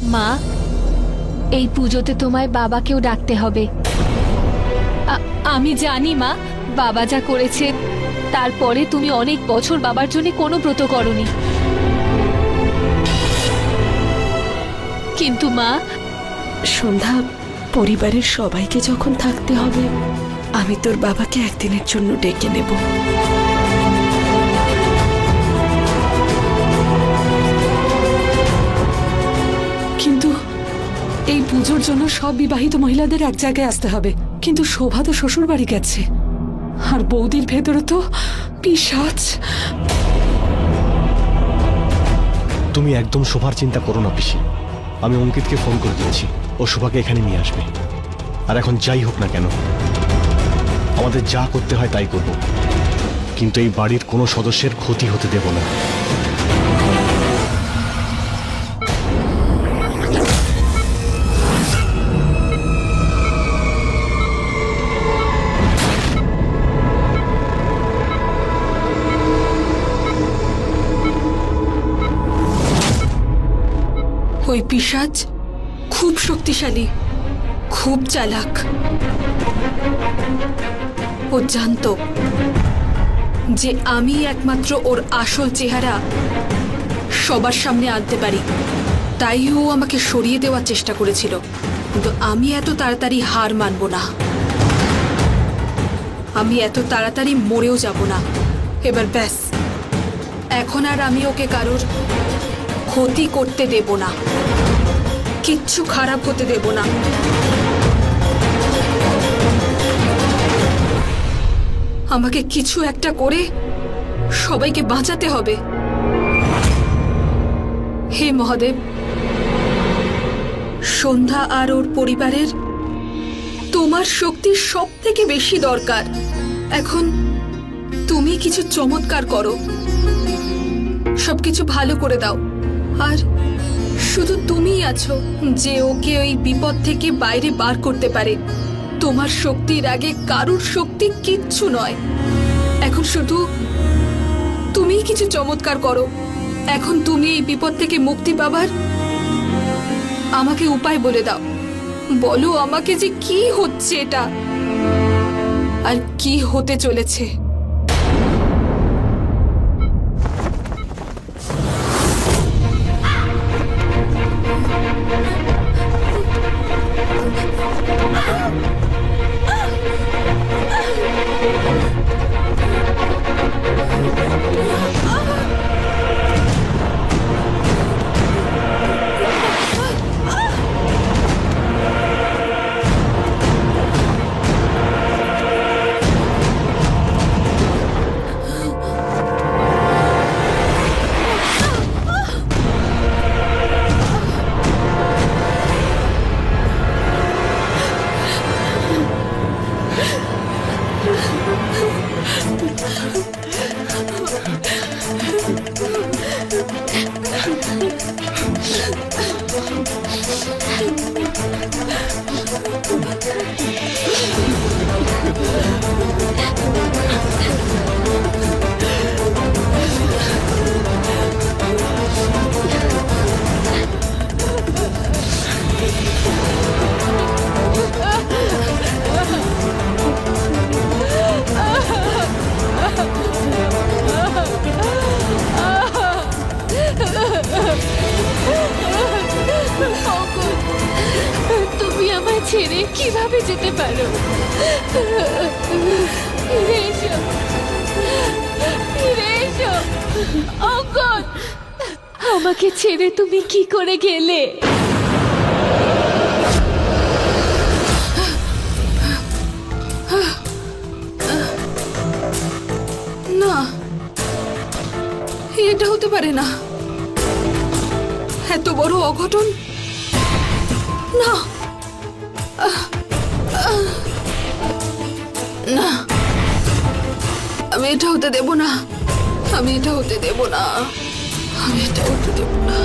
মা, এই পুজোতে তোমায় বাবাকেও ডাকতে হবে। আমি জানি মা, বাবা যা করেছে তারপরে তুমি অনেক বছর বাবার জন্য কোনো ব্রত করনি, কিন্তু মা সন্ধ্যা, পরিবারের সবাইকে যখন থাকতে হবে, আমি তোর বাবাকে একদিনের জন্য ডেকে নেব। কিন্তু এই পুজোর জন্য সব বিবাহিত মহিলাদের এক জায়গায় আসতে হবে, কিন্তু শোভা তো শ্বশুর বাড়ি গেছে, আর বৌদির ভেতরে তো পিশাচ। তুমি একদম শোভার চিন্তা করো না পিসি। আমি অঙ্কিতকে ফোন করে দিয়েছি, ও শোভাকে এখানে নিয়ে আসবে। আর এখন যাই হোক না কেন, আমাদের যা করতে হয় তাই করব, কিন্তু এই বাড়ির কোনো সদস্যের ক্ষতি হতে দেব না। ওই পিশাচ খুব শক্তিশালী, খুব চালাক। ও জানতো যে আমি একমাত্র ওর আসল চেহারা সবার সামনে আনতে পারি, তাই ও আমাকে সরিয়ে দেওয়ার চেষ্টা করেছিল। কিন্তু আমি এত তাড়াতাড়ি হার মানব না, আমি এত তাড়াতাড়ি মরেও যাব না। এবার ব্যাস, এখন আর আমি ওকে কারোর ক্ষতি করতে দেব না, কিচ্ছু খারাপ হতে দেব না। আমাকে কিছু একটা করে সবাইকে বাঁচাতে হবে। হে মহাদেব, সন্ধ্যা আর ওর পরিবারের তোমার শক্তি সব থেকে বেশি দরকার। এখন তুমি কিছু চমৎকার করো, সবকিছু ভালো করে দাও। আর শুধু তুমিই আছো যে ওকে ওই বিপদ থেকে বাইরে বার করতে পারে। তোমার শক্তির আগে কারুর শক্তি কিচ্ছু নয়। এখন শুধু তুমিই কিছু চমৎকার করো। এখন তুমি এই বিপদ থেকে মুক্তি পাবার আমাকে উপায় বলে দাও। বলো আমাকে যে কি হচ্ছে এটা, আর কি হতে চলেছে। তুমি আমায় ছেড়ে কিভাবে যেতে পারো? ফিরে এসো, ফিরে এসো অঙ্গদ। আমাকে ছেড়ে তুমি কি করে গেলে? না, এটা হতে পারে না। এত বড় অঘটন না, না, আমি এটা হতে দেব না, আমি এটা হতে দেব না, আমি এটা হতে দেব না।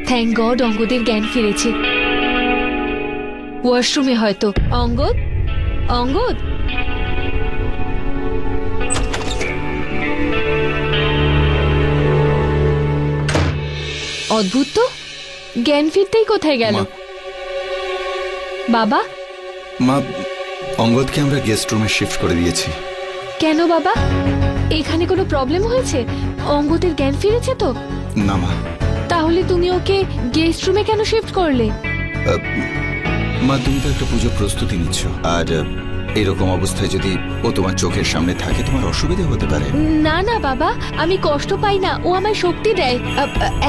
থ্যাংক গড অঙ্গদের জ্ঞান ফিরেছে। ওয়াশরুমে হয়তো। অঙ্গদ, অঙ্গদ, অদ্ভুত তো, জ্ঞান ফিরতেই কোথায় গেল? মা। বাবা, মা, অঙ্গদকে আমরা গেস্ট রুমে শিফট করে দিয়েছি। কেন বাবা? এখানে কোনো প্রবলেম হয়েছে? অঙ্গদের জ্ঞান ফিরেছে তো? না মা, তাহলে তুমি ওকে গেস্ট রুমে কেন শিফট করলে? মা তুমি তো একটা পুজোর প্রস্তুতি নিচ্ছ, আর এরকম অবস্থায় যদি ও তোমার চোখের সামনে থাকে তোমার অসুবিধা হতে পারে। না না বাবা, আমি কষ্ট পাই না, ও আমায় শক্তি দেয়।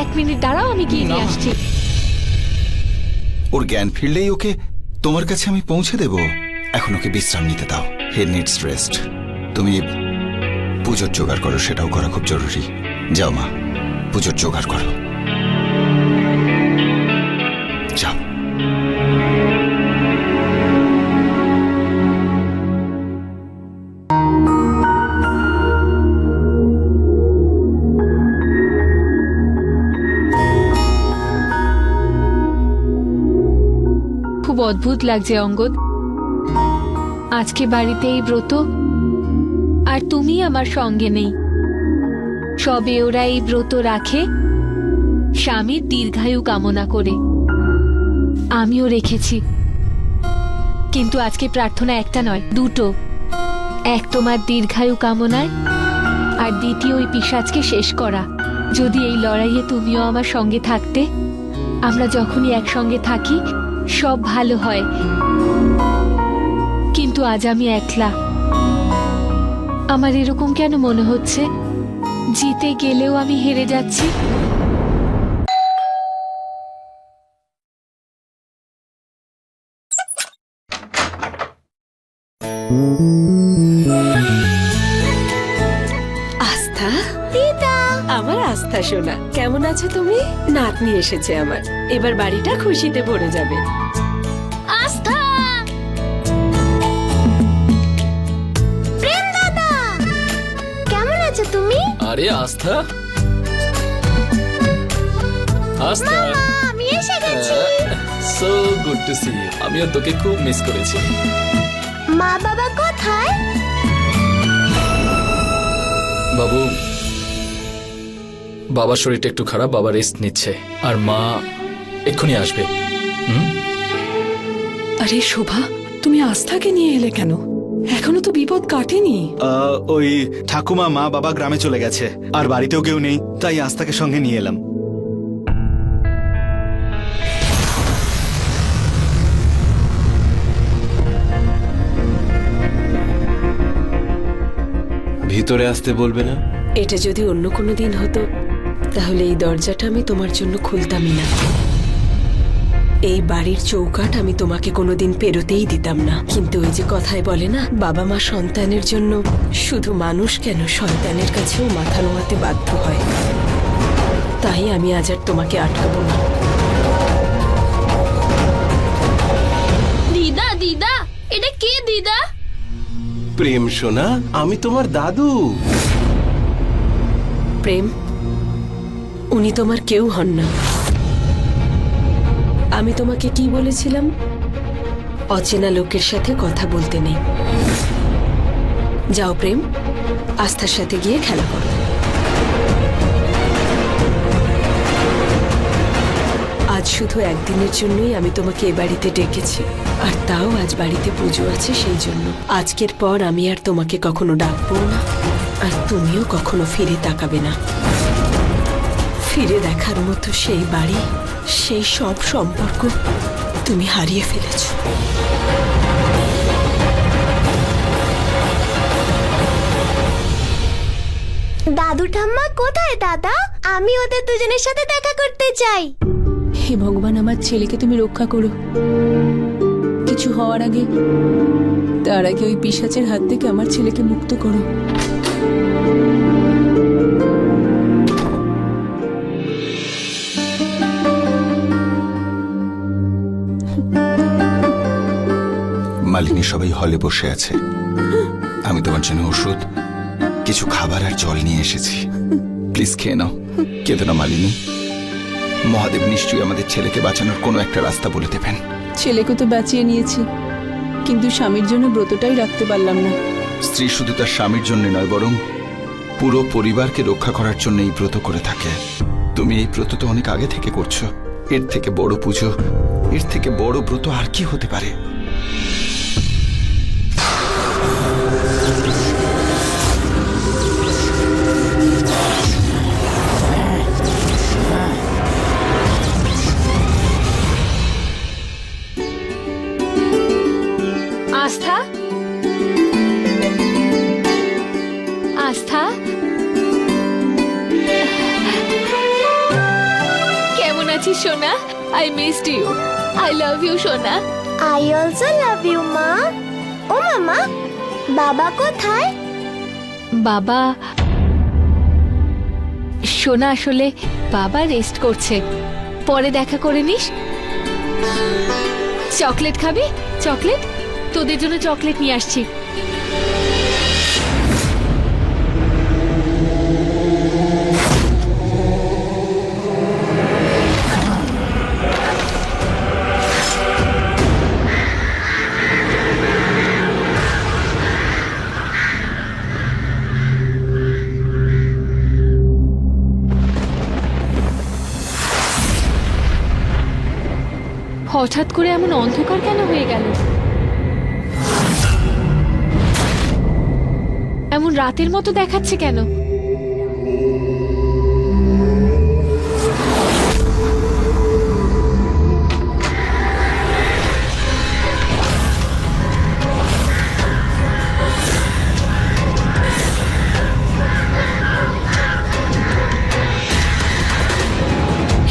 1 মিনিট দাঁড়াও, আমি গিয়ে নিয়ে না। আসছি। ওর জ্ঞান ফিরলেই ওকে তোমার কাছে আমি পৌঁছে দেব। এখন ওকে বিশ্রাম নিতে দাও। হে নিডস রেস্ট। তুমি পুজোর জোগাড় করো, সেটাও করা খুব জরুরি। যাও মা, পুজোর জোগাড় করো, যাও। খুব অদ্ভুত লাগছে অঙ্গদ, আজকে বাড়িতে এই ব্রত আর তুমি আমার সঙ্গে নেই। সবে ওরা এই ব্রত রাখে স্বামীর দীর্ঘায়ু কামনা করে, আমিও রেখেছি। কিন্তু আজকে প্রার্থনা একটা নয়, দুটো। এক তোমার দীর্ঘায়ু কামনায়, আর দ্বিতীয় ওই পিশাচকে শেষ করা। যদি এই লড়াইয়ে তুমিও আমার সঙ্গে থাকতে, আমরা যখনই একসঙ্গে থাকি সব ভালো হয়। কিন্তু আজ আমি একলা। আমার এরকম কেন মনে হচ্ছে? জিতে গেলেও আমি হেরে যাচ্ছি। আস্থা, দিদা, আমার আস্থা সোনা, কেমন আছো তুমি? নাতনি এসেছে আমার, এবার বাড়িটা খুশিতে ভরে যাবে। আস্থা, প্রেম দাদা, কেমন আছো তুমি? আরে আস্থা, আস্থা, আমি এসে গেছি। So good to see you. আমিও তোকে খুব মিস করেছি। মা বাবা কোথায়? বাবু, বাবার শরীরটা একটু খারাপ, বাবা রেস্ট নিচ্ছে, আর মা এক্ষুনি আসবে। আরে শোভা, তুমি আস্থাকে নিয়ে এলে কেন? এখনো তো বিপদ কাটেনি। ওই ঠাকুমা মা বাবা গ্রামে চলে গেছে, আর বাড়িতেও কেউ নেই, তাই আস্থাকে সঙ্গে নিয়ে এলাম। ভিতরে আসতে বলবে না? এটা যদি অন্য কোনো দিন হতো তাহলে এই দরজাটা আমি তোমার জন্য খুলতামই না। এই বাড়ির চৌকাঠ আমি তোমাকে কোনোদিন পেরোতেই দিতাম না। কিন্তু ওই যে কথায় বলে না, বাবা মা সন্তানের জন্য শুধু মানুষ কেন, সন্তানের কাছেও মাথা নোয়াতে বাধ্য হয়। তাই আমি আজ আর তোমাকে আটকাবো না। দিদা, দিদা, এটা কে দিদা? প্রেম সোনা, আমি তোমার দাদু। প্রেম, উনি তোমার কেউ হন না। আমি তোমাকে কি বলেছিলাম? অচেনা লোকের সাথে কথা বলতে নেই। যাও প্রেম, আস্থার সাথে গিয়ে খেলা করো। আজ শুধু একদিনের জন্যই আমি তোমাকে এ বাড়িতে ডেকেছি, আর তাও আজ বাড়িতে পুজো আছে সেই জন্য। আজকের পর আমি আর তোমাকে কখনো ডাকবো না, আর তুমিও কখনো ফিরে তাকাবে না। ফিরে দেখার মতো সেই বাড়ি, সেই সব সম্পর্ক তুমি হারিয়ে ফেলেছ। দাদু ঠাম্মা কোথায় দাদা? আমি ওদের দুজনের সাথে দেখা করতে চাই। হে ভগবান, আমার ছেলেকে তুমি রক্ষা করো। কিছু হওয়ার আগে, তার আগে ওই পিশাচের হাত থেকে আমার ছেলেকে মুক্ত করো। মালিনী সবাই হলে বসে আছে। আমি তোমার জন্য ওষুধ, কিছু খাবার আর জল নিয়ে এসেছি। প্লিজ খেয়ে নাও। কেঁদো না মালিনী। মহাদেব নিশ্চয়ই আমাদের ছেলেকে বাঁচানোর কোনো একটা রাস্তা বলে দেবেন। ছেলেকে তো বাঁচিয়ে নিয়েছি, কিন্তু স্বামীর জন্য ব্রতটাই রাখতে পারলাম না। স্ত্রী শুধু তার স্বামীর জন্য নয়, বরং পুরো পরিবারকে রক্ষা করার জন্য এই ব্রত করে থাকে। তুমি এই ব্রত তো অনেক আগে থেকে করছো। এর থেকে বড় পুজো, এর থেকে বড় ব্রত আর কি হতে পারে? আস্থা, আস্থা, কেমন আছিস সোনা? I missed you, I love you সোনা। আই অলসো লাভ ইউ মা। ও মামা, বাবা কোথায়? বাবা, সোনা আসলে বাবা রেস্ট করছে, পরে দেখা করে নিস। চকলেট খাবি? চকলেট, তোদের জন্য চকলেট নিয়ে আসছি। হঠাৎ করে এমন অন্ধকার কেন হয়ে গেল? এমন রাতের মতো দেখাচ্ছে কেন?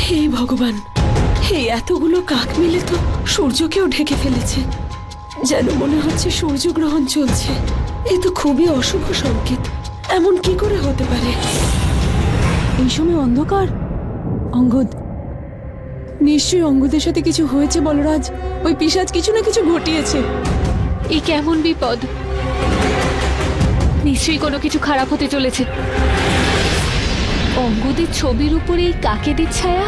হে ভগবান, এই এতগুলো কাক মিলে তো সূর্যকেও ঢেকে ফেলেছে। যেন মনে হচ্ছে সূর্যগ্রহণ চলছে। এ তো খুবই অশুভ সংকেত। এমন কি করে হতে পারে? এই সময় অন্ধকার? অঙ্গদ, নিশ্চয়ই অঙ্গদের সাথে কিছু হয়েছে বলরাজ। ওই পিশাচ কিছু না কিছু ঘটিয়েছে। এই কেমন বিপদ! নিশ্চয়ই কোনো কিছু খারাপ হতে চলেছে। অঙ্গদের ছবির উপরে এই কাকেদের ছায়া।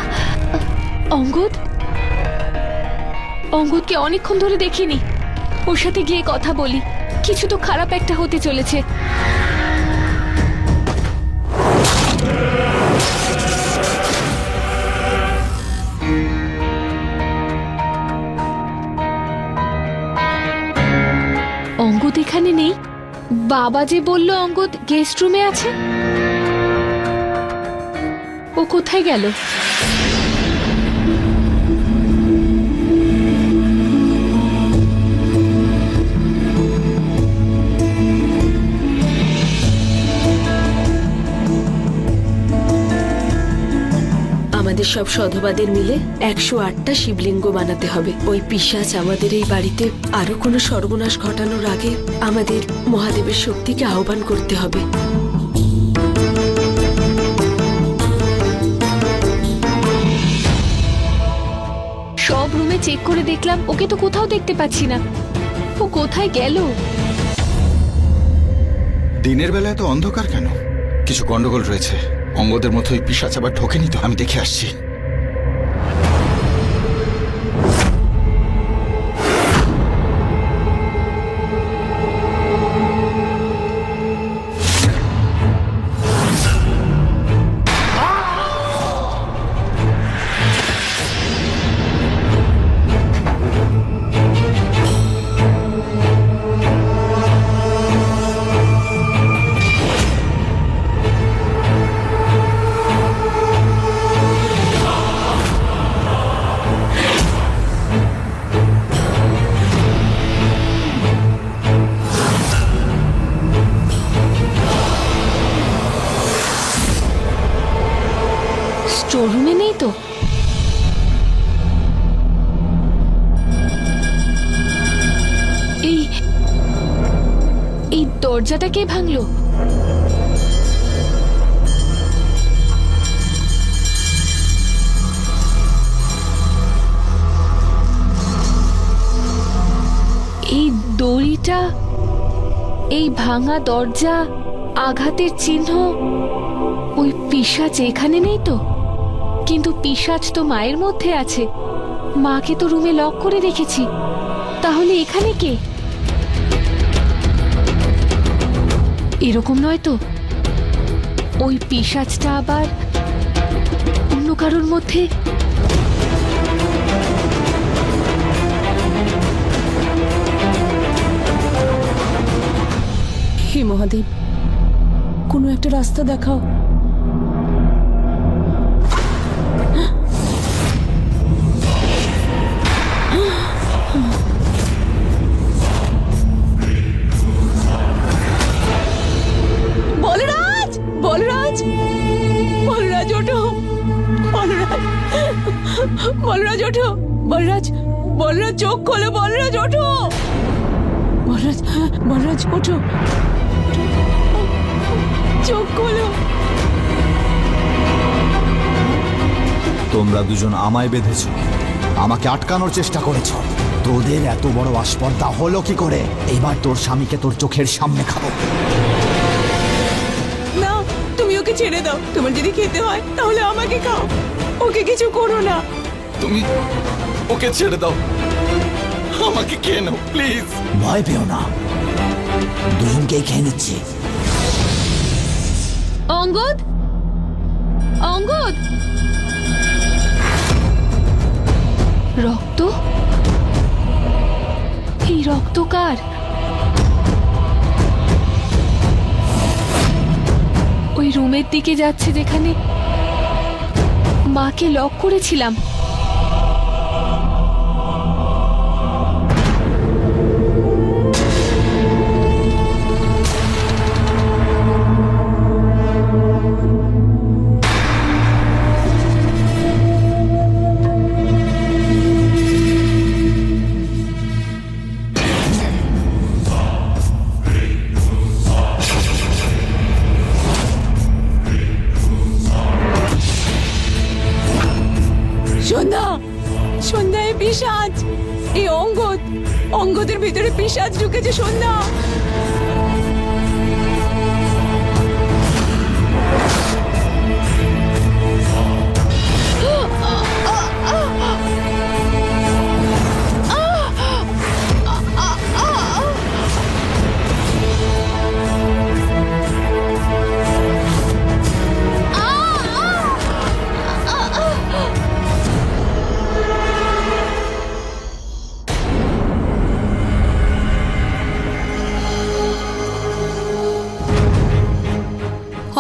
অঙ্গদ, অঙ্গদকে অনেকক্ষণ ধরে দেখিনি। ওর সাথে গিয়ে কথা বলি, কিছু তো খারাপ একটা হতে চলেছে। অঙ্গদ এখানে নেই। বাবা যে বলল অঙ্গদ গেস্ট রুমে আছে। ও কোথায় গেল? আমাদের সব সধবাদের মিলে 108টা শিবলিঙ্গ বানাতে হবে। ওই পিশাচ আমাদের এই বাড়িতে আরো কোনো সর্বনাশ ঘটানোর আগে আমাদের মহাদেবের শক্তিকে আহ্বান করতে হবে। সব রুমে চেক করে দেখলাম, ওকে তো কোথাও দেখতে পাচ্ছি না। ও কোথায় গেল? দিনের বেলায় তো অন্ধকার কেন? কিছু গন্ডগোল রয়েছে। অঙ্গদের মতো ওই পিশাচ আবার ঢোকেনি তো? আমি দেখে আসছি। স্টোররুমে নেই তো? এই দরজাটা কে ভাঙলো? এই দড়িটা, এই ভাঙা দরজা, আঘাতের চিহ্ন, ওই পিশাচ এখানে নেই তো? কিন্তু পিশাচ তো মায়ের মধ্যে আছে। মাকে তো রুমে লক করে রেখেছি। তাহলে এখানে কে? এরকম নয় তো? ওই পিশাচটা আবার অন্য কারোর মধ্যে। হে মহাদেব, কোনো একটা রাস্তা দেখাও। বলরাজ, বলরাজ, বলরাজ ওঠো, বলরাজ, বলরাজ ওঠো, বলরাজ, বলরাজ চোখ খোলো, বলরাজ ওঠো, বলরাজ, বলরাজ ওঠো, চোখ খোলো। তোমরা দুজন আমায় বেঁধেছ, আমাকে আটকানোর চেষ্টা করেছ। তোদের এত বড় আস্পর্ধা হলো কি করে? এইবার তোর স্বামীকে তোর চোখের সামনে খাবো। না, তুমি ওকে ছেড়ে দাও। তোমার যদি খেতে হয় তাহলে আমাকে খাও, ওকে কিছু করো না। তুমি ওকে ছেড়ে দাও, আমাকে খেয়ে নাও প্লিজ। ভয় পেও না, দুজনকেই খেয়ে নিচ্ছি। অঙ্গদ, অঙ্গদ, রক্ত? এই রক্ত কার? ওই রুমের দিকে যাচ্ছে যেখানে মাকে লক করেছিলাম। সন্ধ্যা, সন্ধ্যায় পিশাচ, এই অঙ্গদ, অঙ্গদের ভিতরে পিশাচ ঢুকেছে। সন্ধ্যা,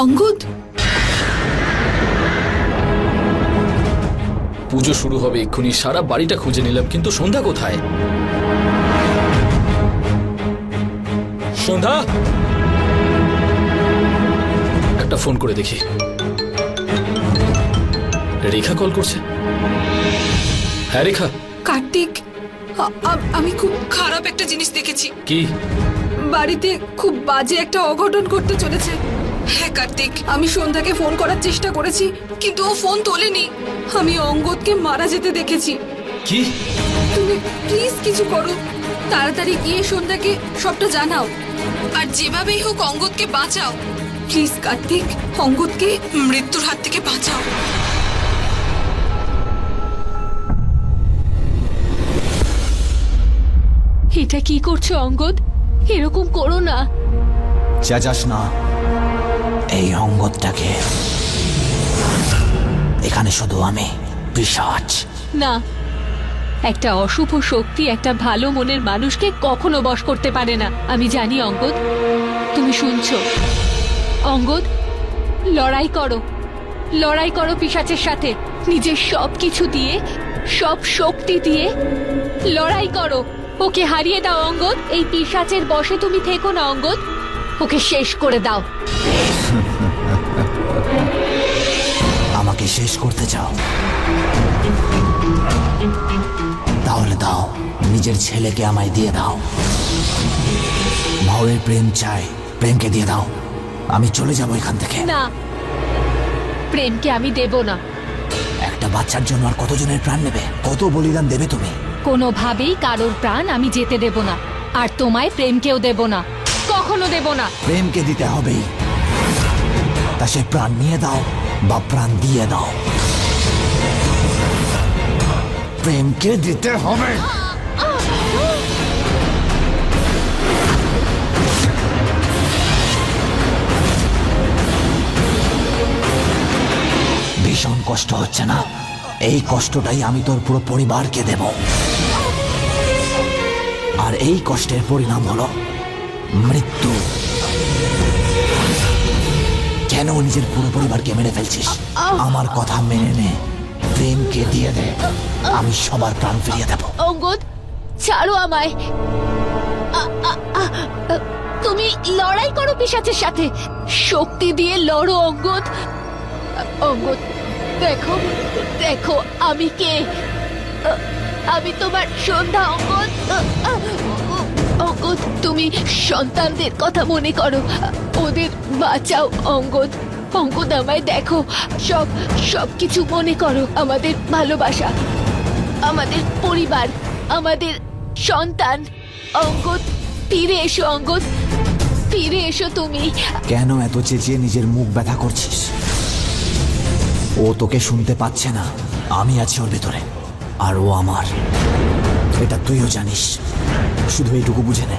অঙ্গদ, পুজো শুরু হবে এক্ষুনি, সারা বাড়িটা খুঁজে নিলাম কিন্তু সন্ধ্যা কোথায়? সন্ধ্যা, একটা ফোন করে দেখি। রেখা কল করছে। হ্যাঁ রেখা। কার্তিক, আমি খুব খারাপ একটা জিনিস দেখেছি। কি? বাড়িতে খুব বাজে একটা অঘটন ঘটতে চলেছে। হ্যাঁ কার্তিক, আমি সন্ধ্যাকে ফোন করার চেষ্টা করেছি কিন্তু ও ফোন তোলেনি। আমি অঙ্গদকে মারা যেতে দেখেছি। কি? তুমি প্লিজ কিছু করো, তাড়াতাড়ি গিয়ে সন্ধ্যাকে সবটা জানাও আর যেভাবেই হোক অঙ্গদকে বাঁচাও। প্লিজ কার্তিক, অঙ্গদকে মৃত্যুর হাত থেকে বাঁচাও। এটা কি করছো অঙ্গদ? এরকম করো না। চেঁচাস না, এই অঙ্গদটাকে এখানে শুধু আমি পিশাচ। না, একটা অশুভ শক্তি একটা ভালো মনের মানুষকে কখনো বশ করতে পারে না। আমি জানি অঙ্গদ, তুমি শুনছো। অঙ্গদ, লড়াই করো, লড়াই করো পিশাচের সাথে। নিজের সব কিছু দিয়ে, সব শক্তি দিয়ে লড়াই করো। ওকে হারিয়ে দাও অঙ্গদ। এই পিশাচের বশে তুমি থেকো না অঙ্গদ, ওকে শেষ করে দাও। আমাকে শেষ করতে চাও? তাহলে দাও, নিজের ছেলেকে আমায় দিয়ে দাও। মায়ের প্রেম চাই, প্রেমকে দিয়ে দাও। আমি চলে যাব এখান থেকে। না, প্রেমকে আমি দেব না। একটা বাচ্চার জন্য আর কতজনের প্রাণ নেবে? কত বলিদান দেবে তুমি? কোনোভাবেই কারোর প্রাণ আমি যেতে দেব না, আর তোমায় প্রেমকেও দেব না, কখনো দেব না। প্রেমকে দিতে হবেই, তা সে প্রাণ নিয়ে দাও বা প্রাণ দিয়ে দাও, প্রেমকে দিতে হবে। ভীষণ কষ্ট কষ্ট হচ্ছে না, এই কষ্টটাই আমি তোর পুরো পরিবারকে দেব। আর এই কষ্টের পরিণাম হলো মৃত্যু। কেন নিজের পুরো পরিবারকে মেরে ফেলছিস? আমার কথা মেনে নে, প্রেমকে দিয়ে দে, আমি সবার প্রাণ ফিরিয়ে দেব। অঙ্গদ, ছাড়ো আমায়। তুমি লড়াই করো পিশাচের সাথে, শক্তি দিয়ে লড়ো অঙ্গদ। অঙ্গদ, দেখো দেখো আমি কে। আমি তোমার সন্ধ্যা। অঙ্গদ, অঙ্গদ, তুমি সন্তানদের কথা মনে করো, ওদের বাঁচাও। অঙ্গদ, অঙ্গদ, আমায় দেখো, সব কিছু মনে করো। আমাদের ভালোবাসা, আমাদের পরিবার, আমাদের সন্তান। অঙ্গদ, ফিরে এসো। অঙ্গদ, ফিরে এসো তুমি। কেন এত চেঁচিয়ে নিজের মুখ ব্যথা করছিস? ও তোকে শুনতে পাচ্ছে না, আমি আছি ওর ভেতরে, আর ও আমার। এটা তুইও জানিস, শুধু এইটুকু বুঝে নে।